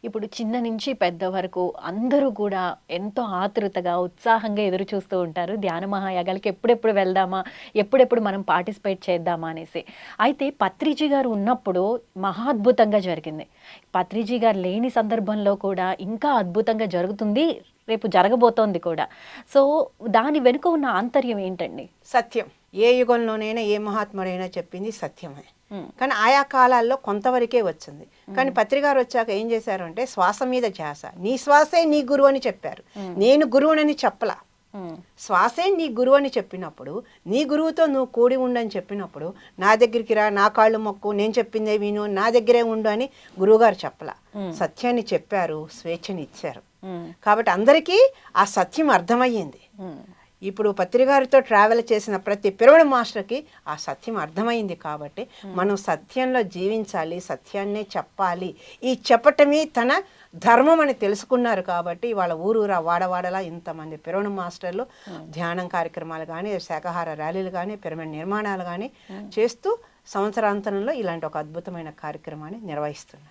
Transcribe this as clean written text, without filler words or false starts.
ఇప్పుడు చిన్న నుంచి పెద్ద వరకు అందరూ కూడా ఎంతో ఆతృతగా, ఉత్సాహంగా ఎదురు చూస్తూ ఉంటారు. ధ్యాన మహాయాగాలకి ఎప్పుడెప్పుడు వెళ్దామా? ఎప్పుడెప్పుడు మనం పార్టిసిపేట్ చేద్దామా అనేసి. అయితే పత్రిజీ గారు ఉన్నప్పుడు మహా అద్భుతంగా జరిగింది. పత్రిజీ గారు లేని సందర్భంలో కూడా ఇంకా అద్భుతంగా జరుగుతుంది. రేపు జరగబోతోంది కూడా. సో, దాని వెనుక ఉన్న ఆంతర్యం ఏంటండి? సత్యం. ఏ యుగంలోనైనా ఏ మహాత్ముడైనా చెప్పింది సత్యమే. హ్మ్. కానీ ఆయా కాలాల్లో కొంతవరకే వచ్చింది. కానీ పత్రికారు వచ్చాక ఏం చేశారు అంటే శ్వాస మీద ధ్యాస. నీ శ్వాసే నీ గురువు అని చెప్పారు. నేను గురువునని చెప్పలా. శ్వాసే నీ గురువు అని చెప్పినప్పుడు, నీ గురువుతో నువ్వు కూడి ఉండని చెప్పినప్పుడు, నా దగ్గరికి రా, నా కాళ్ళు మొక్కు, నేను చెప్పిందే విను, నా దగ్గరే ఉండు అని గురువుగారు చెప్పలా. సత్యాన్ని చెప్పారు, స్వేచ్ఛని ఇచ్చారు. కాబట్టి అందరికీ ఆ సత్యం అర్థమయ్యింది. ఇప్పుడు పత్రికారితో ట్రావెల్ చేసిన ప్రతి పిరమిడ్ మాస్టర్కి ఆ సత్యం అర్థమైంది. కాబట్టి మనం సత్యంలో జీవించాలి, సత్యాన్నే చెప్పాలి. ఈ చెప్పటమే తన ధర్మం అని తెలుసుకున్నారు. కాబట్టి వాళ్ళ ఊరూరా వాడవాడలా ఇంతమంది పిరమిడ్ మాస్టర్లు ధ్యానం కార్యక్రమాలు కానీ, శాకాహార ర్యాలీలు కానీ, పిరమిడ్ నిర్మాణాలు కానీ చేస్తూ సంవత్సరాంతరంలో ఇలాంటి ఒక అద్భుతమైన కార్యక్రమాన్ని నిర్వహిస్తున్నారు.